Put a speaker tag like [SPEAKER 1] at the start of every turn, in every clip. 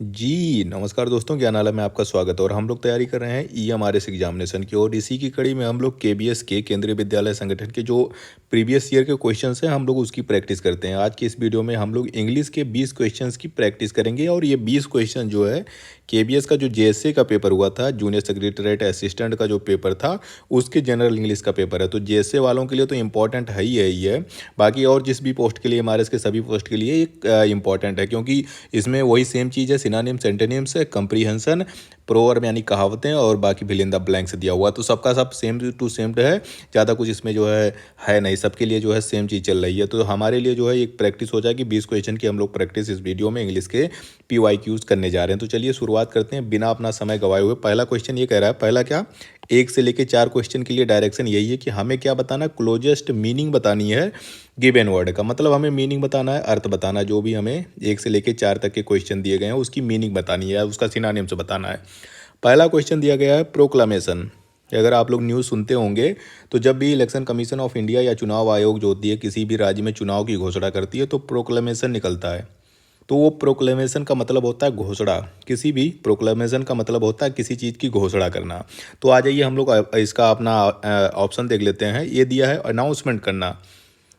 [SPEAKER 1] जी, नमस्कार दोस्तों, ज्ञानालय में आपका स्वागत है और हम लोग तैयारी कर रहे हैं ईएमआरएस एग्जामिनेशन की और इसी की कड़ी में हम लोग केबीएस के केंद्रीय विद्यालय संगठन के जो प्रीवियस ईयर के क्वेश्चंस हैं हम लोग उसकी प्रैक्टिस करते हैं। आज की इस वीडियो में हम लोग इंग्लिश के 20 क्वेश्चंस की प्रैक्टिस करेंगे और ये 20 क्वेश्चन जो है केबीएस का जो जेएसए का पेपर हुआ था, जूनियर सेक्रेटरीट असिस्टेंट का जो पेपर था, उसके जनरल इंग्लिश का पेपर है। तो जेएसए वालों के लिए तो इम्पॉर्टेंट है ही है। बाकी और जिस भी पोस्ट के लिए एमआरएस के सभी पोस्ट के लिए एक इम्पॉर्टेंट है, क्योंकि इसमें वही सेम चीज़ है, सिनोनिम्स एंटोनिम्स है, कंप्रीहेंशन, प्रोवर्ब यानी कहावतें और बाकी फिल इन द ब्लैंक्स दिया हुआ। तो सबका सब सेम टू सेम है, ज़्यादा कुछ इसमें जो है नहीं, सबके लिए जो है सेम चीज़ चल रही है। तो हमारे लिए जो है एक प्रैक्टिस हो जाएगी 20 क्वेश्चन की। हम लोग प्रैक्टिस इस वीडियो में इंग्लिश के PYQs करने जा रहे हैं। तो चलिए शुरुआत करते हैं बिना अपना समय गवाए हुए। पहला क्वेश्चन ये कह रहा है, पहला क्या, 1 से लेके 4 क्वेश्चन के लिए डायरेक्शन यही है कि हमें क्या बताना, क्लोजेस्ट मीनिंग बतानी है गिवन वर्ड का। मतलब हमें मीनिंग बताना है, अर्थ बताना है, जो भी हमें 1 से लेके 4 तक के क्वेश्चन दिए गए हैं उसकी मीनिंग बतानी है, उसका सिनोनिम्स बताना है। पहला क्वेश्चन दिया गया है प्रोक्लामेशन। अगर आप लोग न्यूज़ सुनते होंगे तो जब भी इलेक्शन कमीशन ऑफ इंडिया या चुनाव आयोग जो होती है किसी भी राज्य में चुनाव की घोषणा करती है तो प्रोक्लामेशन निकलता है। तो वो प्रोक्लेमेशन का मतलब होता है घोषणा। किसी भी प्रोक्लेमेशन का मतलब होता है किसी चीज़ की घोषणा करना। तो आ जाइए हम लोग इसका अपना ऑप्शन देख लेते हैं। ये दिया है अनाउंसमेंट करना।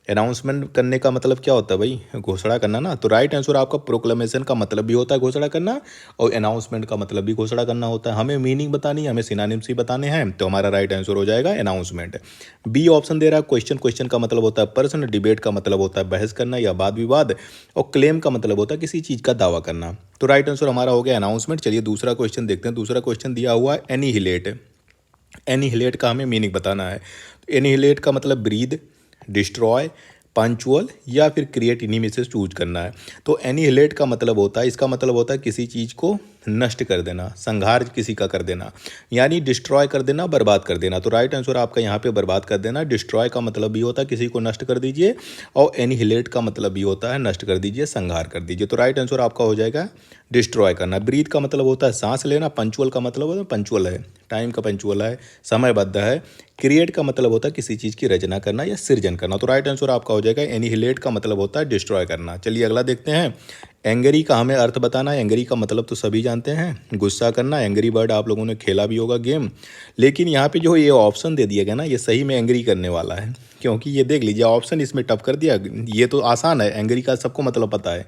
[SPEAKER 1] अनाउंसमेंट करने का मतलब क्या होता है भाई, घोषणा करना ना। तो राइट आंसर आपका प्रोक्लेमेशन का मतलब भी होता है घोषणा करना और अनाउंसमेंट का मतलब भी घोषणा करना होता है। हमें मीनिंग बतानी है, हमें सिनोनिम्स ही बताने हैं, तो हमारा राइट आंसर हो जाएगा अनाउंसमेंट। बी ऑप्शन दे रहा है क्वेश्चन। क्वेश्चन का मतलब होता है प्रश्न, डिबेट का मतलब होता है बहस करना या वाद विवाद, और क्लेम का मतलब होता है किसी चीज़ का दावा करना। तो राइट आंसर हमारा हो गया अनाउंसमेंट। चलिए दूसरा क्वेश्चन देखते हैं। दूसरा क्वेश्चन दिया हुआ है एनीहिलेट। एनीहिलेट का हमें मीनिंग बताना है। एनीहिलेट का मतलब ब्रीद, डिस्ट्रॉय, पंचुअल या फिर क्रिएट, इन्हीं में से चूज करना है। तो एनीहिलेट का मतलब होता है, इसका मतलब होता है किसी चीज़ को नष्ट कर देना, संहार किसी का कर देना, यानी डिस्ट्रॉय कर देना, बर्बाद कर देना। तो राइट आंसर आपका यहाँ पे बर्बाद कर देना। डिस्ट्रॉय का मतलब भी होता है किसी को नष्ट कर दीजिए और एनीहिलेट का मतलब भी होता है नष्ट कर दीजिए, संहार कर दीजिए। तो राइट आंसर आपका हो जाएगा डिस्ट्रॉय करना। ब्रीथ का मतलब होता है सांस लेना। पंचुअल का मतलब होता है पंचुअल है, टाइम का पंचुअल है, समयबद्ध है। क्रिएट का मतलब होता है किसी चीज़ की रचना करना या सृजन करना। तो राइट आंसर आपका हो जाएगा एनीहिलेट का मतलब होता है डिस्ट्रॉय करना। चलिए अगला देखते हैं। एंगरी का हमें अर्थ बताना है। एंगरी का मतलब तो सभी जानते हैं, गुस्सा करना। एंगरी बर्ड आप लोगों ने खेला भी होगा गेम। लेकिन यहाँ पे जो ये ऑप्शन दे दिया गया ना, ये सही में एंगरी करने वाला है, क्योंकि ये देख लीजिए ऑप्शन इसमें टफ कर दिया। ये तो आसान है, एंगरी का सबको मतलब पता है,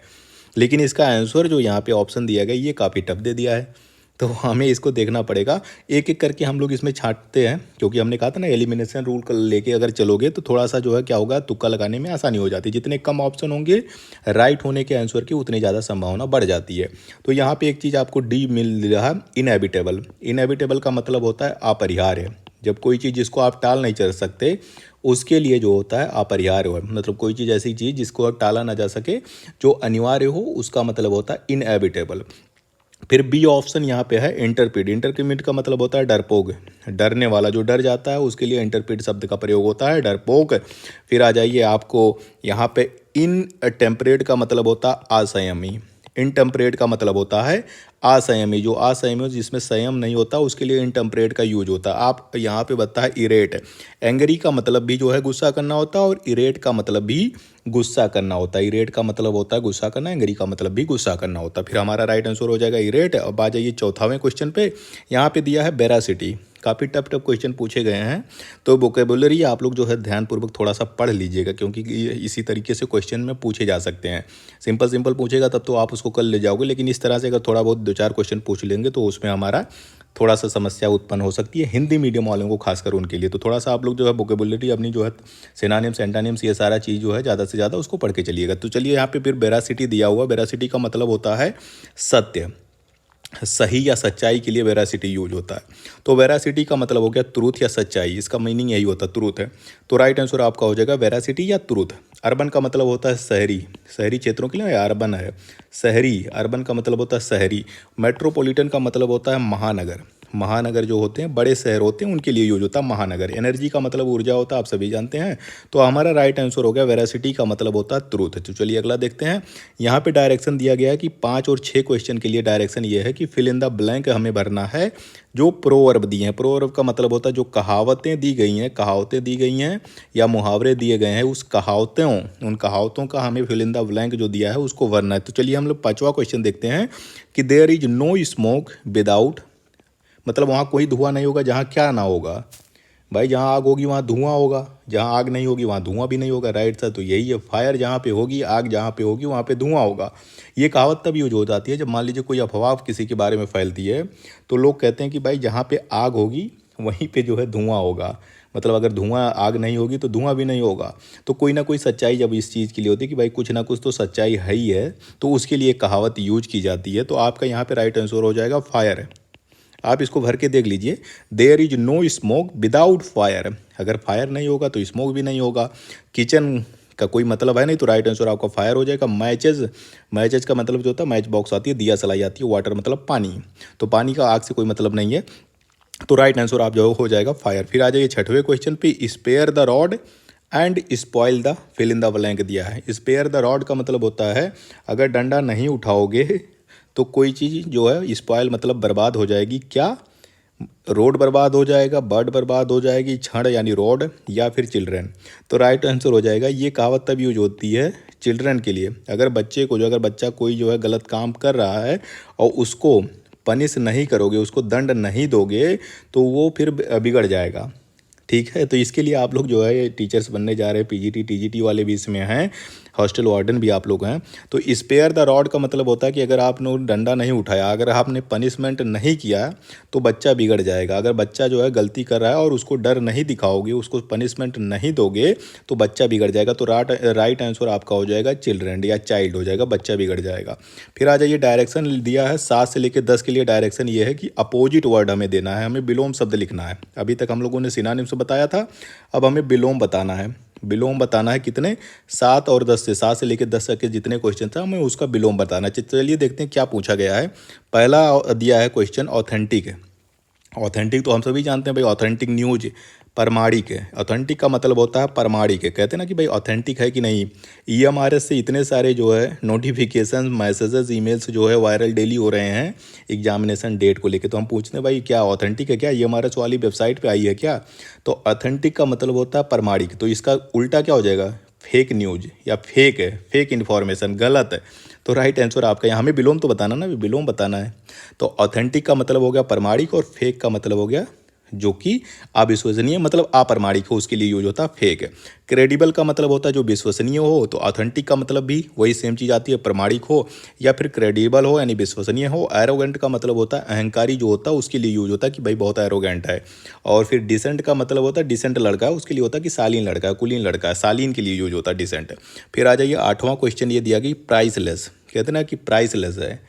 [SPEAKER 1] लेकिन इसका आंसर जो यहाँ पे ऑप्शन दिया गया ये काफ़ी टफ दे दिया है। तो हमें इसको देखना पड़ेगा, एक एक करके हम लोग इसमें छांटते हैं, क्योंकि हमने कहा था ना एलिमिनेशन रूल कर लेके अगर चलोगे तो थोड़ा सा जो है क्या होगा, तुक्का लगाने में आसानी हो जाती है। जितने कम ऑप्शन होंगे राइट होने के आंसर की उतनी ज़्यादा संभावना बढ़ जाती है। तो यहाँ पे एक चीज़ आपको डी मिल रहा है, इनएविटेबल। इनएविटेबल का मतलब होता है अपरिहार्य। जब कोई चीज़ जिसको आप टाल नहीं चल सकते उसके लिए जो होता है अपरिहार्य हो, मतलब कोई चीज़ ऐसी चीज़ जिसको अब टाला ना जा सके, जो अनिवार्य हो, उसका मतलब होता है इनएविटेबल। फिर बी ऑप्शन यहाँ पे है इंटरप्रीड। इंटरप्रीड का मतलब होता है डरपोक, डरने वाला, जो डर जाता है उसके लिए इंटरप्रीड शब्द का प्रयोग होता है, डरपोक। फिर आ जाइए आपको यहाँ पे इन टेम्परेट का मतलब होता है असंयमी। इनटेम्परेट का मतलब होता है असंयमी। जो असंयमी हो, जिसमें संयम नहीं होता, उसके लिए इनटेम्परेट का यूज होता है। आप यहाँ पे बताया है इरेट। एंग्री का मतलब भी जो है गुस्सा करना होता है और इरेट का मतलब भी गुस्सा करना होता है। इरेट का मतलब होता है गुस्सा करना, एंग्री का मतलब भी गुस्सा करना होता है। फिर हमारा राइट आंसर हो जाएगा इरेट। अब आ जाइए चौथावें क्वेश्चन पे। यहाँ पे दिया है वेरासिटी। काफ़ी टफ टफ क्वेश्चन पूछे गए हैं, तो वोकेबुलरी आप लोग जो है ध्यानपूर्वक थोड़ा सा पढ़ लीजिएगा, क्योंकि इसी तरीके से क्वेश्चन में पूछे जा सकते हैं। सिंपल सिंपल पूछेगा तब तो आप उसको कर ले जाओगे, लेकिन इस तरह से अगर थोड़ा बहुत 2-4 क्वेश्चन पूछ लेंगे तो उसमें हमारा थोड़ा सा समस्या उत्पन्न हो सकती है, हिंदी मीडियम वालों को खासकर उनके लिए। तो थोड़ा सा आप लोग जो है वोकेबुलरी अपनी जो है सिनोनिम्स एंटोनिम्स ये सारा चीज़ जो है ज़्यादा से ज़्यादा उसको पढ़ के चलिएगा। तो चलिए यहाँ पे फिर वेरासिटी दिया हुआ। वेरासिटी का मतलब होता है सत्य, सही या सच्चाई के लिए वेरासिटी यूज होता है। तो वेरासिटी का मतलब हो गया ट्रूथ या सच्चाई, इसका मीनिंग यही होता है, ट्रूथ है। तो राइट आंसर आपका हो जाएगा वेरासिटी या ट्रूथ। अर्बन का मतलब होता है शहरी, शहरी क्षेत्रों के लिए अर्बन है, शहरी। अर्बन का मतलब होता है शहरी। मेट्रोपॉलिटन का मतलब होता है महानगर। महानगर जो होते हैं, बड़े शहर होते हैं, उनके लिए यूज होता है महानगर। एनर्जी का मतलब ऊर्जा होता है, आप सभी जानते हैं। तो हमारा राइट आंसर हो गया वेरासिटी का मतलब होता है ट्रूथ। तो चलिए अगला देखते हैं। यहाँ पे डायरेक्शन दिया गया है कि 5 और 6 क्वेश्चन के लिए डायरेक्शन ये है कि फिल इन द ब्लैंक हमें भरना है जो प्रोवर्ब दिए हैं। प्रोवर्ब का मतलब होता है जो कहावतें दी गई हैं, कहावतें दी गई हैं या मुहावरे दिए गए हैं, उस उन कहावतों का हमें फिल इन द ब्लैंक जो दिया है उसको भरना है। तो चलिए हम लोग 5वां क्वेश्चन देखते हैं कि there is no smoke without, मतलब वहाँ कोई धुआं नहीं होगा जहाँ क्या ना होगा। भाई जहाँ आग होगी वहाँ धुआं होगा, जहाँ आग नहीं होगी वहाँ धुआं भी नहीं होगा। राइट सर, तो यही है, फायर जहाँ पे होगी, आग जहाँ पे होगी वहाँ पे धुआं होगा। ये कहावत तब यूज हो जाती है जब मान लीजिए कोई अफवाह किसी के बारे में फैलती है, तो लोग कहते हैं कि भाई जहाँ पे आग होगी वहीं पे जो है धुआं होगा। मतलब अगर धुआं, आग नहीं होगी तो धुआं भी नहीं होगा। तो कोई ना कोई सच्चाई जब इस चीज़ के लिए होती है कि भाई कुछ ना कुछ तो सच्चाई है ही है, तो उसके लिए कहावत यूज की जाती है। तो आपका यहाँ पे राइट आंसर हो जाएगा फायर। आप इसको भर के देख लीजिए, there is no smoke without fire. अगर फायर नहीं होगा तो स्मोक भी नहीं होगा। किचन का कोई मतलब है नहीं, तो राइट आंसर आपका फायर हो जाएगा। मैचेज, मैचेज का मतलब जो होता है, मैच बॉक्स आती है, दिया सलाई आती है, वाटर मतलब पानी, तो पानी का आग से कोई मतलब नहीं है। तो राइट आंसर आप जो हो जाएगा फायर। फिर आ जाइए 6वें क्वेश्चन पे, spare the rod and spoil the fill in the blank दिया है। स्पेयर द रॉड का मतलब होता है अगर डंडा नहीं उठाओगे तो कोई चीज़ जो है स्पॉइल मतलब बर्बाद हो जाएगी। क्या? रोड बर्बाद हो जाएगा, बर्ड बर्बाद हो जाएगी, छड़ यानी रोड, या फिर चिल्ड्रन। तो राइट आंसर हो जाएगा, ये कहावत तब यूज होती है चिल्ड्रन के लिए। अगर बच्चे को अगर बच्चा कोई जो है गलत काम कर रहा है और उसको पनिश नहीं करोगे, उसको दंड नहीं दोगे, तो वो फिर बिगड़ जाएगा। ठीक है, तो इसके लिए आप लोग जो है टीचर्स बनने जा रहे हैं, पीजीटी टीजीटी वाले भी इसमें हैं, हॉस्टल वार्डन भी आप लोग हैं। तो स्पेयर द रॉड का मतलब होता है कि अगर आपने डंडा नहीं उठाया, अगर आपने पनिशमेंट नहीं किया तो बच्चा बिगड़ जाएगा। अगर बच्चा जो है गलती कर रहा है और उसको डर नहीं दिखाओगे, उसको पनिशमेंट नहीं दोगे, तो बच्चा बिगड़ जाएगा। तो राइट आंसर आपका हो जाएगा चिल्ड्रन या चाइल्ड हो जाएगा, बच्चा बिगड़ जाएगा। फिर आ जाइए, डायरेक्शन दिया है 7 से लेकर 10 के लिए। डायरेक्शन ये है कि अपोजिट वर्ड हमें देना है, हमें विलोम शब्द लिखना है। अभी तक हम लोगों ने सिनोनिम्स बताया था, अब हमें विलोम बताना है। विलोम बताना है कितने? 7 और 10 से, 7 से लेकर 10 तक के जितने क्वेश्चन था हमें उसका विलोम बताना है। चलिए देखते हैं क्या पूछा गया है। पहला दिया है क्वेश्चन ऑथेंटिक। ऑथेंटिक तो हम सभी जानते हैं भाई, ऑथेंटिक न्यूज, प्रमाणिक है। ऑथेंटिक का मतलब होता है प्रमाणिक है। कहते हैं ना कि भाई ऑथेंटिक है कि नहीं। ईएमआरएस से इतने सारे जो है नोटिफिकेशन, मैसेजेस, ईमेल्स जो है वायरल डेली हो रहे हैं एग्जामिनेशन डेट को लेकर। तो हम पूछते हैं भाई क्या ऑथेंटिक है क्या, ईएमआरएस वाली वेबसाइट पे आई है क्या। तो ऑथेंटिक का मतलब होता है प्रमाणिक। तो इसका उल्टा क्या हो जाएगा? फेक न्यूज या फेक है, फेक इन्फॉर्मेशन, गलत है। तो राइट आंसर आपका यहाँ, हमें विलोम तो बताना ना, विलोम बताना है। तो ऑथेंटिक का मतलब हो गया प्रमाणिक और फेक का मतलब हो गया जो कि अविश्वसनीय, मतलब अप्रमाणिक हो, उसके लिए यूज होता है फेक। क्रेडिबल का मतलब होता है जो विश्वसनीय हो। तो ऑथेंटिक का मतलब भी वही सेम चीज़ आती है, प्रमाणिक हो या फिर क्रेडिबल हो यानी विश्वसनीय हो। एरोगेंट का मतलब होता है अहंकारी जो होता है, उसके लिए यूज होता है कि भाई बहुत एरोगेंट है। और फिर डिसेंट का मतलब होता है डिसेंट लड़का है, उसके लिए होता है कि शालीन लड़का है, कुलीन लड़का है, शालीन के लिए यूज होता है डिसेंट। फिर आ जाइए 8वां क्वेश्चन, ये दिया कि प्राइसलेस। कहते ना कि प्राइसलेस है,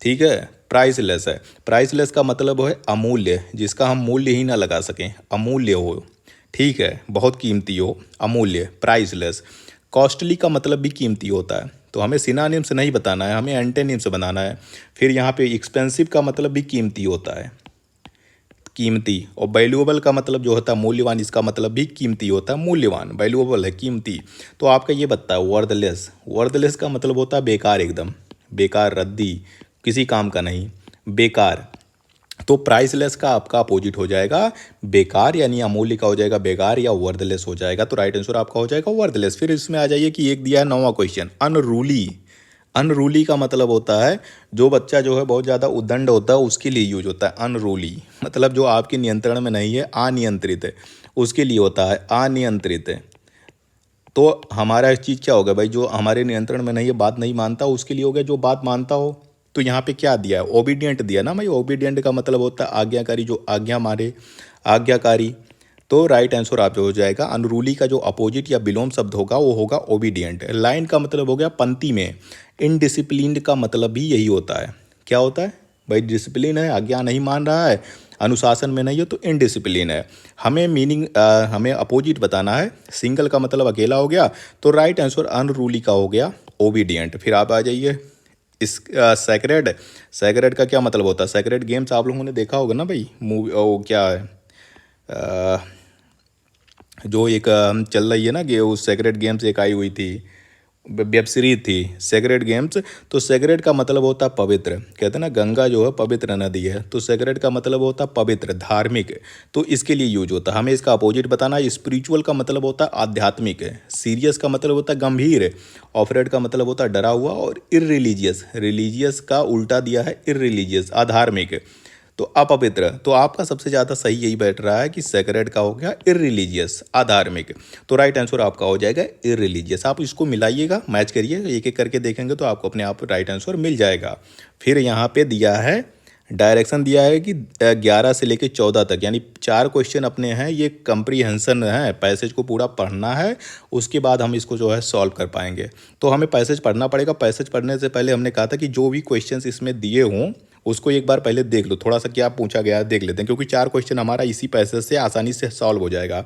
[SPEAKER 1] ठीक है, प्राइसलेस है। प्राइसलेस का मतलब है अमूल्य, जिसका हम मूल्य ही ना लगा सकें, अमूल्य हो, ठीक है, बहुत कीमती हो, अमूल्य, प्राइसलेस। कॉस्टली का मतलब भी कीमती होता है। तो हमें सिनोनिम से नहीं बताना है, हमें एंटोनिम से बनाना है। फिर यहाँ पे एक्सपेंसिव का मतलब भी कीमती होता है, कीमती। और वैल्यूएबल का मतलब जो होता है मूल्यवान, इसका मतलब भी कीमती होता है, मूल्यवान, वैल्यूएबल है, कीमती। तो आपका ये बताया वर्दलेस। वर्दलेस का मतलब होता है बेकार, एकदम बेकार, रद्दी, किसी काम का नहीं, बेकार। तो प्राइसलेस का आपका अपोजिट हो जाएगा बेकार, यानी अमूल्य का हो जाएगा बेकार या वर्दलेस हो जाएगा। तो राइट आंसर आपका हो जाएगा वर्दलेस। फिर इसमें आ जाइए कि एक दिया है 9वां क्वेश्चन, अनरूली। अनरूली का मतलब होता है जो बच्चा जो है बहुत ज़्यादा उद्दंड होता है, उसके लिए यूज होता है अनरूली। मतलब जो आपके नियंत्रण में नहीं है, अनियंत्रित है, उसके लिए होता है अनियंत्रित है। तो हमारा इस चीज़ क्या होगा भाई, जो हमारे नियंत्रण में नहीं है, बात नहीं मानता, उसके लिए हो गया जो बात मानता हो। तो यहाँ पे क्या दिया है? ओबीडियंट दिया ना भाई। ओबीडियंट का मतलब होता है आज्ञाकारी, जो आज्ञा मारे, आज्ञाकारी। तो राइट आंसर आप जो हो जाएगा, अनरूली का जो अपोजिट या विलोम शब्द होगा वो होगा ओबीडियंट। लाइन का मतलब हो गया पंक्ति में। इनडिसिप्लिन्ड का मतलब भी यही होता है। क्या होता है भाई? डिसिप्लिन है, आज्ञा नहीं मान रहा है, अनुशासन में नहीं है, तो इनडिसिप्लिन है। हमें मीनिंग हमें अपोजिट बताना है। सिंगल का मतलब अकेला हो गया, तो राइट आंसर अनरूली का हो गया ओबीडियंट। फिर आप आ जाइए इस सैक्रेड, सैक्रेड का क्या मतलब होता है? सैक्रेड गेम्स आप लोगों ने देखा होगा ना भाई, मूवी वो क्या है, अ, जो एक चल रही है ना कि वो सेक्रेड गेम्स एक आई हुई थी, वेब सीरीज थी सेक्रेड गेम्स। तो सेक्रेड का मतलब होता है पवित्र, कहते हैं ना गंगा जो है पवित्र नदी है, तो सेक्रेड का मतलब होता है पवित्र, धार्मिक। तो इसके लिए यूज होता है, हमें इसका अपोजिट बताना है। स्पिरिचुअल का मतलब होता है आध्यात्मिक, सीरियस का मतलब होता है गंभीर, ऑफरेड का मतलब होता है डरा हुआ, और इररिलीजियस, रिलीजियस का उल्टा दिया है इररिलीजियस, अधार्मिक। तो अपवित्र, तो आपका सबसे ज़्यादा सही यही बैठ रहा है कि सेक्रेड का हो गया इररिलीजियस, अधार्मिक। तो राइट आंसर आपका हो जाएगा इररिलीजियस। आप इसको मिलाइएगा, मैच करिए, एक एक करके देखेंगे तो आपको अपने आप राइट आंसर मिल जाएगा। फिर यहाँ पे दिया है डायरेक्शन, दिया है कि 11 से लेकर 14 तक, यानी 4 क्वेश्चन अपने हैं, ये कंप्रीहेंशन है, पैसेज को पूरा पढ़ना है, उसके बाद हम इसको जो है सॉल्व कर पाएंगे। तो हमें पैसेज पढ़ना पड़ेगा। पैसेज पढ़ने से पहले हमने कहा था कि जो भी क्वेश्चंस इसमें दिए हों उसको एक बार पहले देख लो, थोड़ा सा क्या पूछा गया है देख लेते हैं, क्योंकि 4 क्वेश्चन हमारा इसी पैसेज से आसानी से सॉल्व हो जाएगा।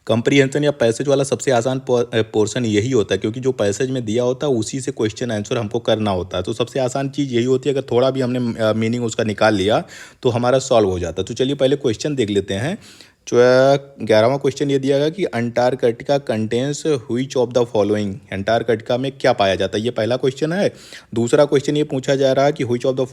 [SPEAKER 1] कंप्रीहेंशन या पैसेज वाला सबसे आसान पोर्शन यही होता है, क्योंकि जो पैसेज में दिया होता है उसी से क्वेश्चन आंसर हमको करना होता है। तो सबसे आसान चीज़ यही होती है, अगर थोड़ा भी हमने मीनिंग उसका निकाल लिया तो हमारा सॉल्व हो जाता है। तो चलिए पहले क्वेश्चन देख लेते हैं। जो 11वां क्वेश्चन ये दिया गया कि Antarctica contains which of the following, Antarctica में क्या पाया जाता है, ये पहला क्वेश्चन है। दूसरा क्वेश्चन ये पूछा जा रहा है कि which of the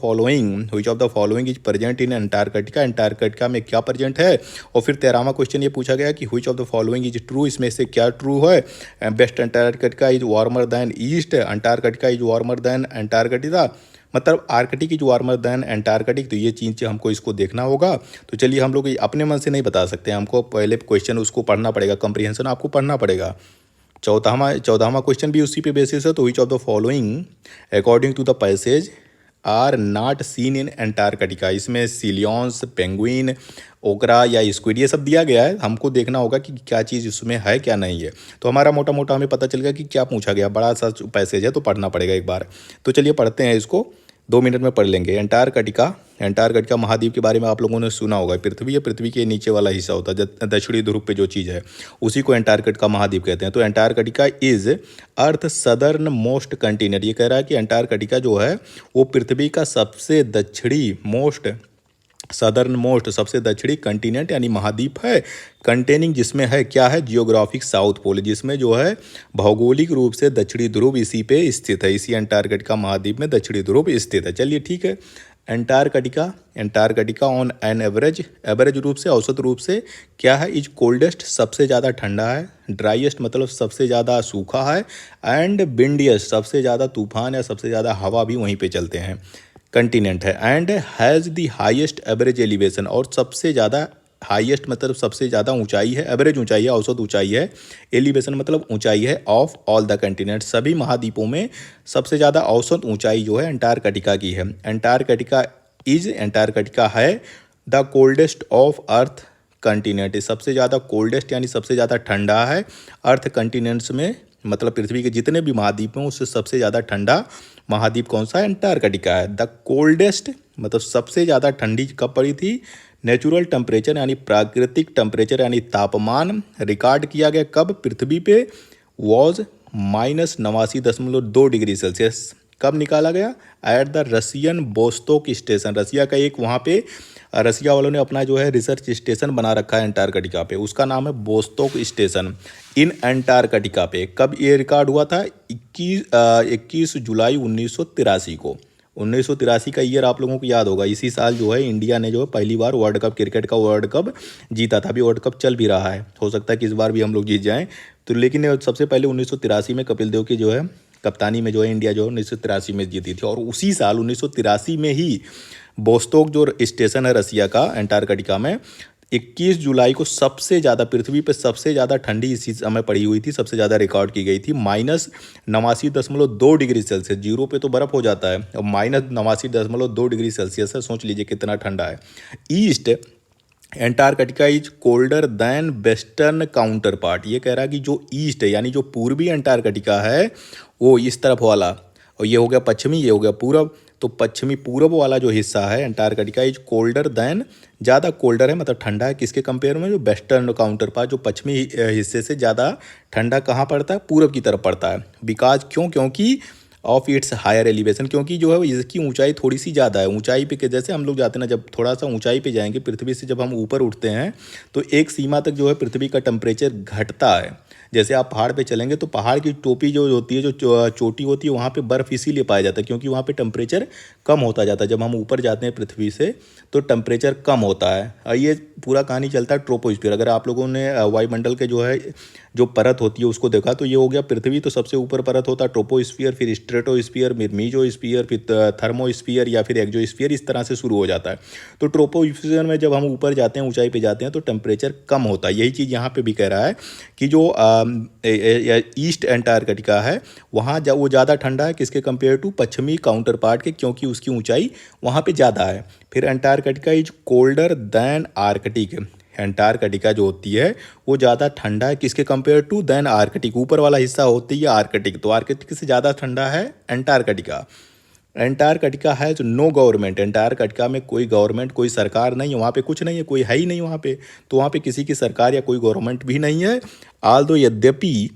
[SPEAKER 1] following is present in Antarctica, Antarctica में क्या प्रेजेंट है। और फिर 13वां क्वेश्चन ये पूछा गया कि which of the following is true, इसमें से क्या ट्रू है। West Antarctica is warmer than east, Antarctica is warmer than Antarctica, मतलब Arctic is warmer than Antarctic. तो ये चीज़ हमको इसको देखना होगा। तो चलिए, हम लोग अपने मन से नहीं बता सकते, हमको पहले क्वेश्चन उसको पढ़ना पड़ेगा, कंप्रीहेंशन आपको पढ़ना पड़ेगा। चौदहवां क्वेश्चन भी उसी पे बेसिस है। तो which of the following according to the passage are not seen in Antarctica, इसमें सीलियंस, पेंगुइन, ओकरा या स्क्विड ये सब दिया गया है, हमको देखना होगा कि क्या चीज़ इसमें है क्या नहीं है। तो हमारा मोटा मोटा हमें पता चल गया कि क्या पूछा गया, बड़ा सा पैसेज है तो पढ़ना पड़ेगा एक बार। तो चलिए पढ़ते हैं इसको, 2 मिनट में पढ़ लेंगे। अंटार्कटिका महाद्वीप के बारे में आप लोगों ने सुना होगा, पृथ्वी है, पृथ्वी के नीचे वाला हिस्सा होता है, दक्षिणी ध्रुव पे जो चीज़ है उसी को अंटार्कटिका महाद्वीप कहते हैं। तो Antarctica is earth southern most continent, ये कह रहा है कि अंटार्कटिका जो है वो पृथ्वी का सबसे दक्षिणी सदर्न मोस्ट, सबसे दक्षिणी कंटिनेंट यानी महाद्वीप है। कंटेनिंग, जिसमें है क्या है, जियोग्राफिक साउथ पोल, जिसमें जो है भौगोलिक रूप से दक्षिणी ध्रुव इसी पे स्थित है, इसी अंटार्कटिका महाद्वीप में दक्षिणी ध्रुव स्थित है। चलिए ठीक है। अंटार्कटिका ऑन एन एवरेज रूप से, औसत रूप से क्या है, इज कोल्डेस्ट, सबसे ज़्यादा ठंडा है, ड्राइएस्ट मतलब सबसे ज़्यादा सूखा है, एंड विंडिएस्ट सबसे ज़्यादा तूफान या सबसे ज़्यादा हवा भी वहीं पे चलते हैं, कंटिनेंट है। And has the highest average elevation, और सबसे ज़्यादा हाईएस्ट मतलब सबसे ज़्यादा ऊंचाई है, एवरेज ऊंचाई है, औसत ऊंचाई है, एलिवेशन मतलब ऊंचाई है, ऑफ ऑल द कंटिनेंट, सभी महाद्वीपों में सबसे ज़्यादा औसत ऊंचाई जो है अंटार्कटिका की है। अंटार्कटिका है the coldest of earth continent, सबसे ज़्यादा कोल्डेस्ट यानी सबसे ज़्यादा ठंडा है अर्थ कंटिनेंट्स में, मतलब पृथ्वी के जितने भी महाद्वीप हैं उससे सबसे ज़्यादा ठंडा महाद्वीप कौन सा है, अंटार्कटिका है। द कोल्डेस्ट मतलब सबसे ज़्यादा ठंडी कब पड़ी थी, नेचुरल टेम्परेचर यानी प्राकृतिक टेम्परेचर यानी तापमान रिकॉर्ड किया गया कब पृथ्वी पे, वॉज -89.2 डिग्री सेल्सियस, कब निकाला गया, एट द रसियन बोस्तोक स्टेशन, रसिया का एक वहाँ पे रसिया वालों ने अपना जो है रिसर्च स्टेशन बना रखा है अंटार्कटिका पे, उसका नाम है बोस्तोक स्टेशन इन अंटार्कटिका पे। कब ये रिकॉर्ड हुआ था, 21 जुलाई 1983 को। 1983 का ईयर आप लोगों को याद होगा, इसी साल जो है इंडिया ने जो है पहली बार वर्ल्ड कप, क्रिकेट का वर्ल्ड कप जीता था। अभी वर्ल्ड कप चल भी रहा है, हो सकता है कि इस बार भी हम लोग जीत जाएं। तो लेकिन सबसे पहले 1983 में कपिल देव की जो है कप्तानी में जो है इंडिया जो 1983 में जीती थी, और उसी साल 1983 में ही बोस्तोक जो स्टेशन है रसिया का अंटार्कटिका में, 21 जुलाई को सबसे ज़्यादा पृथ्वी पे सबसे ज़्यादा ठंडी इसी समय पड़ी हुई थी, सबसे ज़्यादा रिकॉर्ड की गई थी, -89.2 डिग्री सेल्सियस, जीरो पे तो बर्फ़ हो जाता है, और -89.2 डिग्री सेल्सियस है, सोच लीजिए कितना ठंडा है। East Antarctica is colder than western counter part, ये कह रहा है कि जो ईस्ट है यानी जो पूर्वी अंटार्कटिका है वो इस तरफ वाला, और ये हो गया पश्चिमी, ये हो गया पूरब, तो पश्चिमी पूरब वाला जो हिस्सा है अंटार्कटिका इज कोल्डर दैन, ज़्यादा कोल्डर है मतलब ठंडा है, किसके कंपेयर में, जो वेस्टर्न काउंटर पार्ट, जो पश्चिमी हिस्से से ज़्यादा ठंडा कहाँ पड़ता है, पूरब की तरफ पड़ता है। बिकॉज क्योंकि ऑफ इट्स हायर एलिवेशन, क्योंकि जो है इसकी ऊंचाई थोड़ी सी ज़्यादा है। ऊंचाई पे जैसे हम लोग जाते हैं ना, जब थोड़ा सा ऊंचाई पे जाएंगे पृथ्वी से, जब हम ऊपर उठते हैं तो एक सीमा तक जो है पृथ्वी का टेम्परेचर घटता है। जैसे आप पहाड़ पे चलेंगे तो पहाड़ की टोपी जो होती है, जो चोटी होती है, वहाँ पे बर्फ़ इसीलिए पाया जाता है क्योंकि वहाँ पे टेम्परेचर कम होता जाता है। जब हम ऊपर जाते हैं पृथ्वी से तो टेम्परेचर कम होता है। ये पूरा कहानी चलता है ट्रोपोस्फीयर। अगर आप लोगों ने वायुमंडल के जो है जो परत होती है उसको देखा तो ये हो गया पृथ्वी, तो सबसे ऊपर परत होता है ट्रोपोस्फीयर, फिर स्ट्रेटोस्फीयर, फिर मीजोस्फीयर, फिर थर्मोस्फीयर या फिर एक्जोस्फीयर, इस तरह से शुरू हो जाता है। तो ट्रोपोस्फीयर में जब हम ऊपर जाते हैं, ऊंचाई पे जाते हैं, तो टेम्परेचर कम होता है। यही चीज़ यहाँ पे भी कह रहा है कि जो ईस्ट एंटार्कटिका है वहाँ वो ज़्यादा ठंडा है किसके कंपेयर टू पश्चिमी काउंटर पार्ट के, क्योंकि उसकी ऊंचाई वहाँ पे ज़्यादा है। फिर Antarctica is colder than Arctic. Antarctica जो होती है वो ज़्यादा ठंडा है किसके कंपेयर टू दैन आर्कटिक। ऊपर वाला हिस्सा होती है आर्कटिक, तो आर्कटिक से ज़्यादा ठंडा है एंटार्कटिका। एंटार्कटिका है जो नो गवर्नमेंट। एंटार्कटिका में कोई गवर्नमेंट, कोई सरकार नहीं है, वहाँ पे कुछ नहीं है, कोई है ही नहीं वहाँ पे। तो वहाँ पे किसी की सरकार या कोई गवर्नमेंट भी नहीं है। आल्दो यद्यपि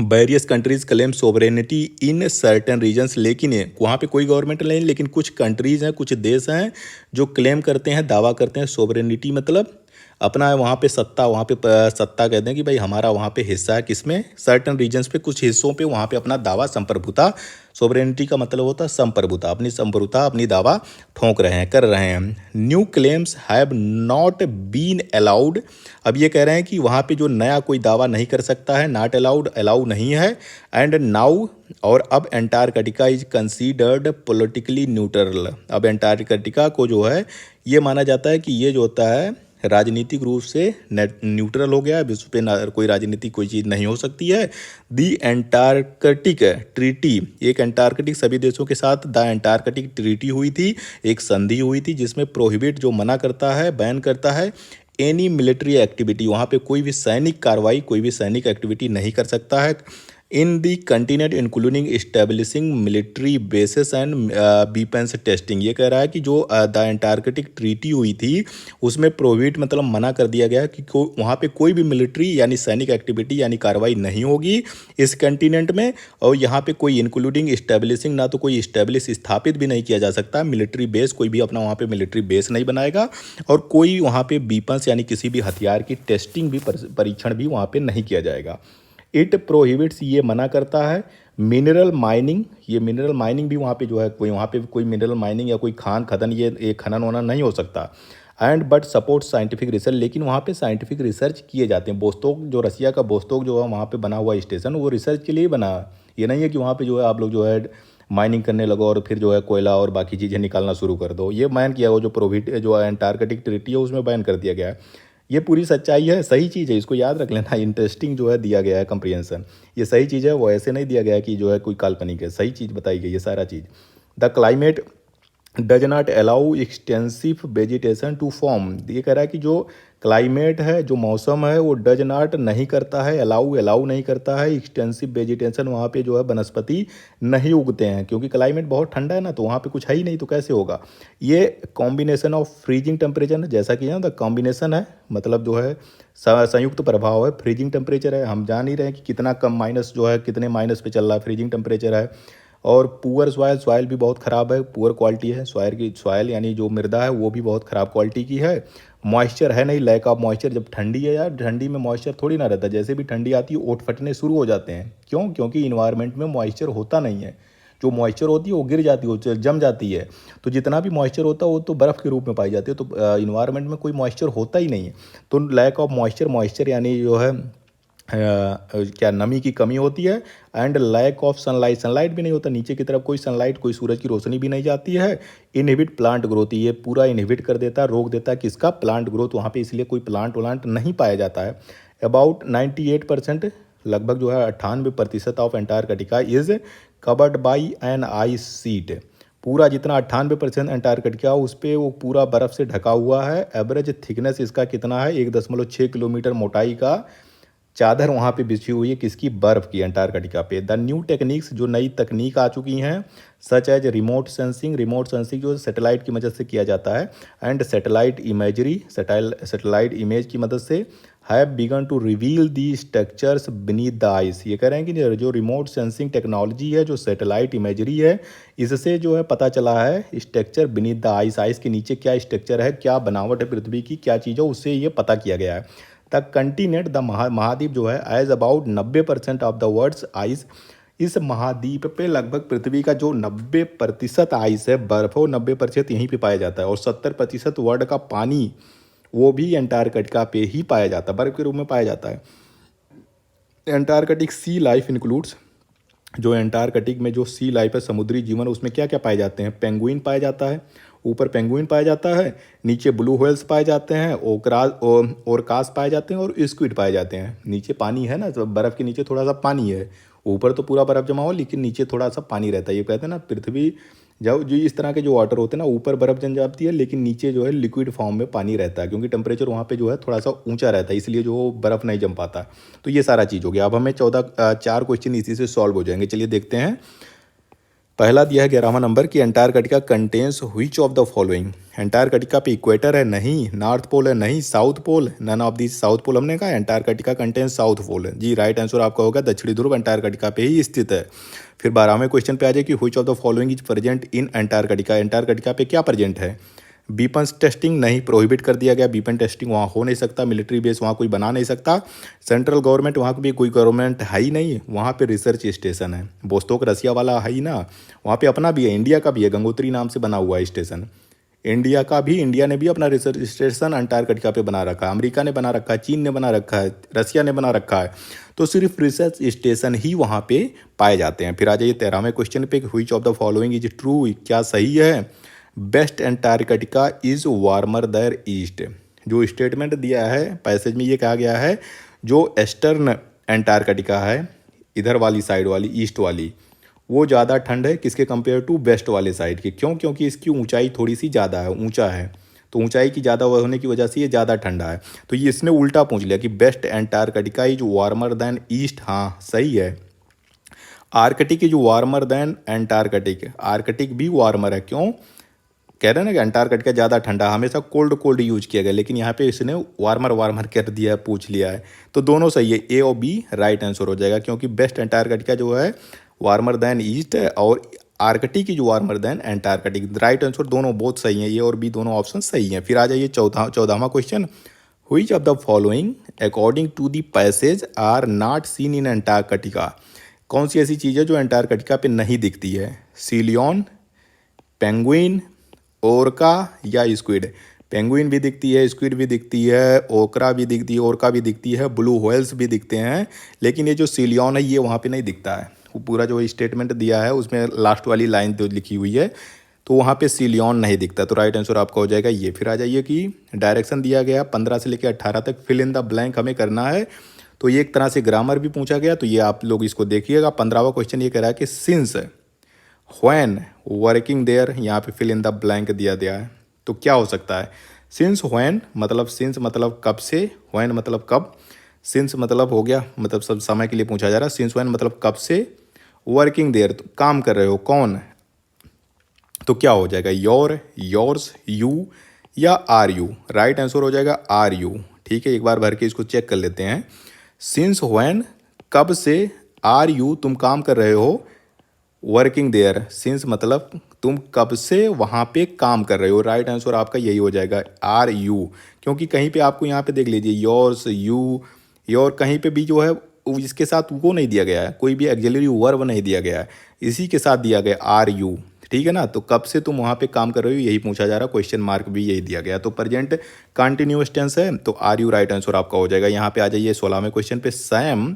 [SPEAKER 1] various countries claim sovereignty in certain regions, लेकिन वहाँ पे कोई गवर्नमेंट नहीं, लेकिन कुछ कंट्रीज़ हैं, कुछ देश हैं जो क्लेम करते हैं, दावा करते हैं सोवरेनिटी, मतलब अपना वहाँ पे सत्ता, वहाँ पे सत्ता कहते हैं कि भाई हमारा वहाँ पे हिस्सा है किसमें, सर्टन रीजन्स पे, कुछ हिस्सों पे वहाँ पे अपना दावा, संप्रभुता। सोवरेनिटी का मतलब होता है संप्रभुता, अपनी संप्रभुता, अपनी दावा ठोंक रहे हैं, कर रहे हैं। New claims have not been allowed. अब ये कह रहे हैं कि वहाँ पे जो नया कोई दावा नहीं कर सकता है, नॉट अलाउड, अलाउ नहीं है। एंड नाउ, और अब Antarctica is considered politically neutral. अब एंटार्कटिका को जो है ये माना जाता है कि ये जो होता है राजनीतिक रूप से न्यूट्रल हो गया, विश्व पे कोई राजनीतिक कोई चीज़ नहीं हो सकती है। दी एंटार्कटिक ट्रीटी, एक एंटार्कटिक सभी देशों के साथ द एंटार्कटिक ट्रीटी हुई थी, एक संधि हुई थी जिसमें प्रोहिबिट, जो मना करता है, बैन करता है एनी मिलिट्री एक्टिविटी, वहाँ पे कोई भी सैनिक कार्रवाई, कोई भी सैनिक एक्टिविटी नहीं कर सकता है। In the continent including establishing military bases and weapons testing. ये कह रहा है कि जो द एंटार्कटिक ट्रीटी हुई थी उसमें प्रोहिबिट, मतलब मना कर दिया गया कि वहाँ पे कोई भी मिलिट्री यानी सैनिक एक्टिविटी यानी कार्रवाई नहीं होगी इस कंटिनेंट में। और यहाँ पे कोई इंक्लूडिंग इस्टेब्लिशिंग, ना तो कोई इस्टेब्लिश, स्थापित भी नहीं किया जा सकता मिलिट्री बेस, कोई भी अपना वहाँ पे मिलिट्री बेस नहीं बनाएगा। और कोई वहाँ पे वेपन्स यानी किसी भी हथियार की टेस्टिंग भी, परीक्षण भी वहाँ पे नहीं किया जाएगा। इट प्रोहिबिट्स, ये मना करता है मिनरल माइनिंग। ये मिनरल माइनिंग भी वहाँ पे जो है, कोई वहाँ पे कोई मिनरल माइनिंग या कोई खान खदन, ये खनन वनन नहीं हो सकता। And but support scientific research, लेकिन वहाँ पे साइंटिफिक रिसर्च किए जाते हैं। बोस्तोक, जो रसिया का बोस्तोक जो है वहाँ पे बना हुआ स्टेशन, वो रिसर्च के लिए ही बना है। ये नहीं है कि वहाँ पे जो है आप लोग जो है माइनिंग करने लगो और फिर जो है कोयला और बाकी चीज़ें निकालना शुरू कर दो। ये बैन किया हुआ, जो प्रोहिबिट, जो एंटार्कटिक ट्रीटी है उसमें बैन कर दिया गया है। ये पूरी सच्चाई है, सही चीज़ है, इसको याद रख लेना। इंटरेस्टिंग जो है दिया गया है कंप्रिहेंशन, ये सही चीज़ है, वो ऐसे नहीं दिया गया कि जो है कोई काल्पनिक है, सही चीज़ बताई गई है सारा चीज़। The climate does not allow extensive vegetation to form. ये कह रहा है कि जो क्लाइमेट है, जो मौसम है, वो डज नॉट नहीं करता है, अलाउ नहीं करता है एक्सटेंसिव वेजिटेशन, वहाँ पे जो है वनस्पति नहीं उगते हैं, क्योंकि क्लाइमेट बहुत ठंडा है ना, तो वहाँ पे कुछ है ही नहीं, तो कैसे होगा। ये कॉम्बिनेशन ऑफ फ्रीजिंग टेम्परेचर, जैसा कि ना द कॉम्बिनेशन है, मतलब जो है संयुक्त प्रभाव है। फ्रीजिंग टेम्परेचर है, हम जान ही रहे हैं कि कितना कम माइनस जो है, कितने माइनस पे चल रहा है, फ्रीजिंग टेम्परेचर है। और पुअर सॉयल, सॉयल भी बहुत ख़राब है, पुअर क्वालिटी है सॉयल यानी जो मृदा है वो भी बहुत ख़राब क्वालिटी की है। मॉइस्चर है नहीं, लैक ऑफ मॉइस्चर। जब ठंडी है यार, ठंडी में मॉइस्चर थोड़ी ना रहता, जैसे भी ठंडी आती है ओट फटने शुरू हो जाते हैं। क्यों? क्योंकि इन्वायरमेंट में मॉइस्चर होता नहीं है। जो मॉइस्चर होती है वो गिर जाती है, जम जाती है। तो जितना भी मॉइस्चर होता है वो तो बर्फ़ के रूप में पाई जाती है, तो इन्वायरमेंट में कोई मॉइस्चर होता ही नहीं है। तो लैक ऑफ मॉइस्चर यानी जो है क्या नमी की कमी होती है। And lack of sunlight, sunlight भी नहीं होता, नीचे की तरफ कोई सनलाइट, कोई सूरज की रोशनी भी नहीं जाती है। इनहिबिट प्लांट ग्रोथ, ये पूरा इनहिबिट कर देता है, रोक देता है किसका, प्लांट ग्रोथ। वहाँ पे इसलिए कोई प्लांट व्लांट नहीं पाया जाता है। अबाउट 98%, लगभग जो है 98% of Antarctica is covered by an ice seat. पूरा जितना 98% एंटार्कटिका उस पर वो पूरा बर्फ़ से ढका हुआ है। एवरेज थिकनेस इसका कितना है, 1.6 किलोमीटर मोटाई का चादर वहाँ पे बिछी हुई है, किसकी, बर्फ़ की, एंटार्कटिका पे। द न्यू टेक्निक्स, जो नई तकनीक आ चुकी हैं, सच एज रिमोट सेंसिंग जो सैटेलाइट की मदद से किया जाता है, and satellite imagery, satellite image की मदद से, have begun to reveal the structures beneath the ice. ये कह रहे हैं कि जो रिमोट सेंसिंग टेक्नोलॉजी है, जो सैटेलाइट इमेजरी है, इससे जो है पता चला है structure beneath the ice, ice के नीचे क्या स्ट्रक्चर है, क्या बनावट है पृथ्वी की, क्या चीज़ है, उससे ये पता किया गया है। द कंटिनेंट, द महाद्वीप जो है as about 90% of the world's ice, इस महाद्वीप पे लगभग पृथ्वी का जो 90% आइस है, बर्फ, वो 90% यहीं पे पाया जाता है। और 70% वर्ल्ड का पानी वो भी अंटार्कटिका पे ही पाया जाता है, बर्फ के रूप में पाया जाता है। अंटार्कटिक सी लाइफ इंक्लूड्स, जो अंटार्कटिक में जो सी लाइफ है, समुद्री जीवन, उसमें क्या क्या पाए जाते हैं? पेंगुइन पाया जाता है, ऊपर पेंगुइन पाया जाता है, नीचे ब्लू व्हेल्स पाए जाते हैं, ओरकास पाए जाते हैं और स्क्विड पाए जाते हैं। नीचे पानी है ना, तो बर्फ़ के नीचे थोड़ा सा पानी है, ऊपर तो पूरा बर्फ़ जमा हो लेकिन नीचे थोड़ा सा पानी रहता है। ये कहते हैं ना, पृथ्वी जब जो इस तरह के जो वाटर होते हैं ना, ऊपर बर्फ़ जम जाती है लेकिन नीचे जो है लिक्विड फॉर्म में पानी रहता है, क्योंकि टेम्परेचर वहाँ पे जो है थोड़ा सा ऊंचा रहता है, इसलिए जो बर्फ़ नहीं जम पाता। तो ये सारा चीज़ हो गया। अब हमें 4 क्वेश्चन इसी से सॉल्व हो जाएंगे। चलिए देखते हैं। पहला दिया है 11वां नंबर की Antarctica contains which of the following. Antarctica पे इक्वेटर है? नहीं। नॉर्थ पोल है? नहीं। South pole? None of this. South pole हमने कहा, अंटार्कटिका कंटेन्स साउथ पोल है जी। राइट आंसर आपका होगा दक्षिणी ध्रुव अंटार्कटिका पे ही स्थित है। फिर 12वें क्वेश्चन पे आ जाए कि which of the following is present in Antarctica. Antarctica पे क्या प्रेजेंट है? बीपन्स टेस्टिंग नहीं, प्रोहिबिट कर दिया गया। बीपन टेस्टिंग वहाँ हो नहीं सकता, मिलिट्री बेस वहाँ कोई बना नहीं सकता। सेंट्रल गवर्नमेंट वहाँ भी कोई गवर्नमेंट है ही नहीं, वहाँ पे रिसर्च स्टेशन है। बोस्तोक रसिया वाला है ही ना, वहाँ पे अपना भी है, इंडिया का भी है, गंगोत्री नाम से बना हुआ है स्टेशन इंडिया का भी। इंडिया ने भी अपना रिसर्च स्टेशन अंटार्कटिका पे बना रखा है, अमेरिका ने बना रखा है, चीन ने बना रखा है, रसिया ने बना रखा है। तो सिर्फ रिसर्च स्टेशन ही वहाँ पे पाए जाते हैं। फिर आ जाइए 13वें क्वेश्चन पे, which of the following is true, क्या सही है? West Antarctica is warmer there east. जो स्टेटमेंट दिया है पैसेज में, ये कहा गया है जो ईस्टर्न अंटार्कटिका है, इधर वाली साइड वाली, ईस्ट वाली, वो ज़्यादा ठंड है किसके कंपेयर टू वेस्ट वाले साइड की। क्यों? क्योंकि इसकी ऊंचाई थोड़ी सी ज़्यादा है, ऊंचा है, तो ऊंचाई की ज़्यादा होने की वजह से ये ज़्यादा ठंडा है। तो ये इसने उल्टा पूछ लिया कि best Antarctica is warmer than east. हाँ सही है। Arctic is warmer than Antarctic. Arctic भी वार्मर है। क्यों? कह रहे हैं ना कि अंटार्कटिका ज़्यादा ठंडा, हमेशा कोल्ड कोल्ड यूज किया गया, लेकिन यहाँ पे इसने वार्मर वार्मर कर दिया है, पूछ लिया है। तो दोनों सही है, ए और बी राइट आंसर हो जाएगा, क्योंकि बेस्ट अंटार्कटिका जो है वार्मर देन ईस्ट है और Arctic is warmer than Antarctic. Right answer दोनों बहुत सही हैं, ए और बी दोनों ऑप्शन सही हैं। फिर आ जाइए 14वां question, which of the following according to the passage are not seen in Antarctica. कौन सी ऐसी चीज़ है जो अंटार्कटिका पे नहीं दिखती है? सीलियन, पेंगुइन, ओरका या स्क्विड। पेंगुइन भी दिखती है, स्क्विड भी दिखती है, ओकरा भी दिखती है, ओरका भी दिखती है, ब्लू व्हेल्स भी दिखते हैं, लेकिन ये जो सीलियन है ये वहाँ पे नहीं दिखता है। वो पूरा जो स्टेटमेंट दिया है उसमें लास्ट वाली लाइन जो लिखी हुई है, तो वहाँ पे सीलियन नहीं दिखता। तो राइट आंसर आपका हो जाएगा ये। फिर आ जाइए कि डायरेक्शन दिया गया 15 से लेकर 18 तक, फिल इन द ब्लैंक हमें करना है। तो ये एक तरह से ग्रामर भी पूछा गया, तो ये आप लोग इसको देखिएगा। 15वां क्वेश्चन ये कह रहा है कि सिंस व्हेन वर्किंग देयर, यहाँ पे फिल इन द ब्लैंक दिया गया है, तो क्या हो सकता है? सिंस व्हेन मतलब, सिंस मतलब कब से, व्हेन मतलब कब, सिंस मतलब हो गया, मतलब सब समय के लिए पूछा जा रहा है। सिंस व्हेन मतलब कब से, वर्किंग देयर तो काम कर रहे हो, कौन, तो क्या हो जाएगा? योर, योर्स, यू या आर यू। राइट आंसर हो जाएगा आर यू। ठीक है, एक बार भर के इसको चेक कर लेते हैं। सिंस व्हेन कब से, आर यू तुम काम कर रहे हो, वर्किंग देयर सिंस मतलब तुम कब से वहाँ पे काम कर रहे हो। राइट आंसर आपका यही हो जाएगा आर यू, क्योंकि कहीं पे आपको यहाँ पे देख लीजिए योर्स, यू, योर, कहीं पे भी जो है इसके साथ वो नहीं दिया गया है, कोई भी एक्सिलरी वर्ब नहीं दिया गया है, इसी के साथ दिया गया आर यू। ठीक है ना, तो कब से तुम वहाँ पे काम कर रहे हो यही पूछा जा रहा है, क्वेश्चन मार्क भी यही दिया गया। तो प्रेजेंट कंटिन्यूअस टेंस है, तो आर यू राइट आंसर आपका हो जाएगा। यहाँ पे आ जाइए 16वें क्वेश्चन पे, Sam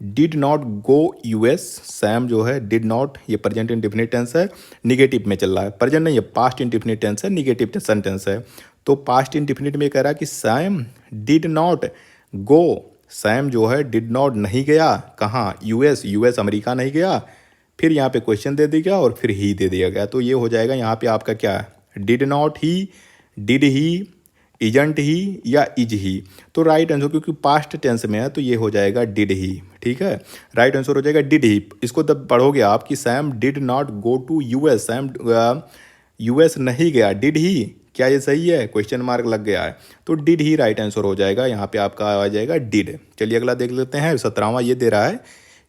[SPEAKER 1] did not go US. Sam जो है डिड नॉट, ये प्रेजेंट इंडेफिनिट टेंस है, निगेटिव में चल रहा है, प्रेजेंट नहीं, ये पास्ट इंडेफिनिट टेंस है, निगेटिव सेंटेंस है। तो पास्ट इंडेफिनिट में कह रहा है कि Sam did not go, Sam जो है डिड नॉट नहीं गया, कहाँ? यूएस, यूएस अमेरिका नहीं गया। फिर यहाँ पे क्वेश्चन दे दिया गया और फिर ही दे दिया गया, तो ये हो जाएगा यहाँ पे आपका क्या है? Did not he, did he, isn't he या इज ही। तो राइट आंसर, क्योंकि पास्ट टेंस में है तो ये हो जाएगा डिड ही। ठीक है, राइट आंसर हो जाएगा डिड ही। इसको तब पढ़ोगे आप कि Sam did not go to US, Sam US नहीं गया, डिड ही, क्या ये सही है? क्वेश्चन मार्क लग गया है, तो डिड ही राइट आंसर हो जाएगा। यहाँ पे आपका आ जाएगा डिड। चलिए अगला देख लेते हैं। 17वां ये दे रहा है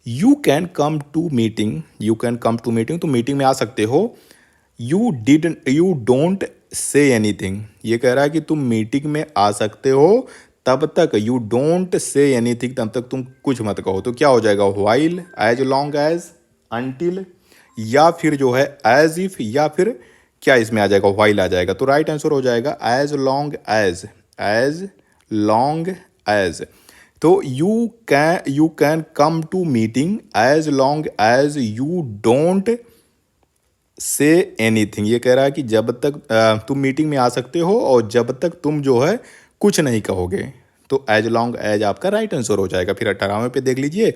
[SPEAKER 1] you can come to meeting, you can come to meeting, तो मीटिंग में आ सकते हो। यू डोंट से एनीथिंग, ये कह रहा है कि तुम मीटिंग में आ सकते हो तब तक, यू डोंट से एनीथिंग, तब तक तुम कुछ मत कहो। तो क्या हो जाएगा? While, as long as, until, या फिर जो है एज इफ, या फिर क्या इसमें आ जाएगा? व्हाइल आ जाएगा। तो राइट आंसर हो जाएगा as long as, as long as. तो you can come to meeting as long as you don't say anything, ये कह रहा है कि जब तक तुम मीटिंग में आ सकते हो और जब तक तुम जो है कुछ नहीं कहोगे। तो एज लॉन्ग एज आपका राइट आंसर हो जाएगा। फिर 18वें पे देख लीजिए,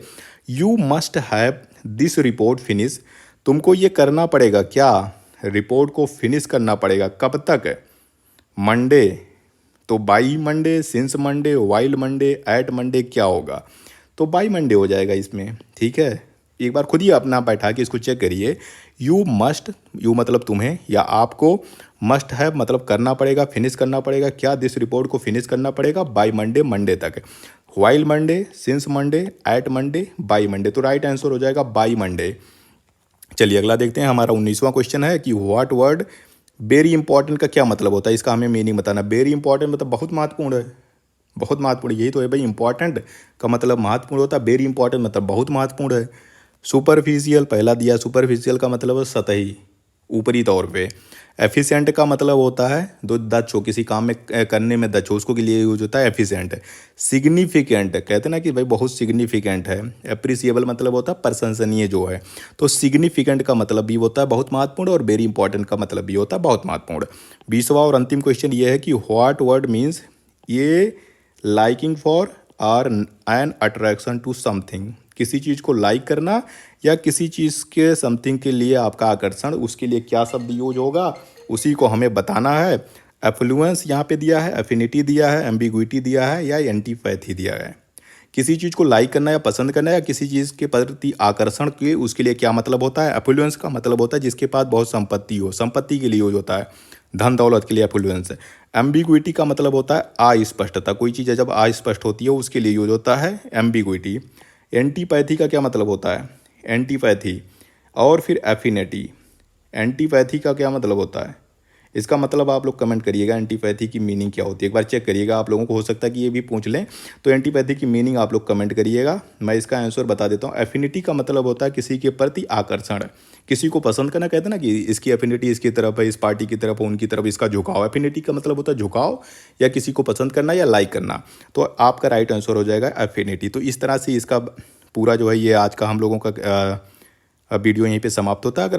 [SPEAKER 1] you must have this report finish, तुमको ये करना पड़ेगा। क्या? रिपोर्ट को फिनिश करना पड़ेगा। कब तक? मंडे। तो by Monday, since Monday, while Monday, at Monday, क्या होगा? तो बाई मंडे हो जाएगा इसमें। ठीक है, एक बार खुद ही अपना बैठा के इसको चेक करिए। यू मस्ट, यू मतलब तुम्हें या आपको, मस्ट हैव मतलब करना पड़ेगा, फिनिश करना पड़ेगा। क्या? दिस रिपोर्ट को फिनिश करना पड़ेगा बाई मंडे, मंडे तक। While Monday, since Monday, at Monday, by Monday. तो राइट आंसर हो जाएगा बाई मंडे। चलिए अगला देखते हैं। हमारा 19वां क्वेश्चन है कि व्हाट वर्ड वेरी इंपॉर्टेंट का क्या मतलब होता है? इसका हमें मीनिंग बताना। वेरी इंपॉर्टेंट मतलब बहुत महत्वपूर्ण है, बहुत महत्वपूर्ण, यही तो है भाई। इंपॉर्टेंट का मतलब महत्वपूर्ण होता है, वेरी इंपॉर्टेंट मतलब बहुत महत्वपूर्ण है। सुपरफिशियल पहला दिया, सुपरफिशियल का मतलब है सतही, ऊपरी तौर पे। एफिशिएंट का मतलब होता है जो दक्ष हो, किसी काम में करने में दक्ष हो, उसको के लिए यूज होता है एफिशिएंट। सिग्निफिकेंट कहते हैं ना कि भाई बहुत सिग्निफिकेंट है। अप्रिसिएबल मतलब होता है प्रशंसनीय जो है। तो सिग्निफिकेंट का मतलब भी होता है बहुत महत्वपूर्ण, और वेरी इंपॉर्टेंट का मतलब भी होता है बहुत महत्वपूर्ण। 20वां और अंतिम क्वेश्चन ये है कि व्हाट वर्ड मीन्स ये liking for or an attraction to something, किसी चीज़ को लाइक करना या किसी चीज़ के समथिंग के लिए आपका आकर्षण, उसके लिए क्या शब्द यूज होगा उसी को हमें बताना है। एफ्लुएंस यहाँ पे दिया है, एफिनिटी दिया है, एम्बिग्विटी दिया है या एंटीपैथी दिया है। किसी चीज़ को लाइक करना या पसंद करना या किसी चीज़ के प्रति आकर्षण के, उसके लिए क्या मतलब होता है? एफ्लुएंस का मतलब होता है जिसके पास बहुत संपत्ति हो, संपत्ति के लिए यूज होता है, धन दौलत के लिए एफ्लुएंस। एम्बिग्विटी का मतलब होता है अस्पष्टता, कोई चीज़ जब अस्पष्ट होती है उसके लिए यूज होता है एम्बिग्विटी। एंटीपैथी का क्या मतलब होता है? एंटीपैथी। और फिर एफिनिटी। एंटीपैथी का क्या मतलब होता है? इसका मतलब आप लोग कमेंट करिएगा, एंटीपैथी की मीनिंग क्या होती है, एक बार चेक करिएगा। आप लोगों को हो सकता है कि ये भी पूछ लें, तो एंटीपैथी की मीनिंग आप लोग कमेंट करिएगा। मैं इसका आंसर बता देता हूँ। एफिनिटी का मतलब होता है किसी के प्रति आकर्षण, किसी को पसंद करना। कहते हैं ना कि इसकी एफिनिटी इसकी तरफ है, इस पार्टी की तरफ, उनकी तरफ इसका झुकाव। एफिनिटी का मतलब होता है झुकाव या किसी को पसंद करना या लाइक करना। तो आपका राइट आंसर हो जाएगा एफिनिटी। तो इस तरह से इसका पूरा जो है ये आज का हम लोगों का वीडियो यहीं पे समाप्त होता है। अगर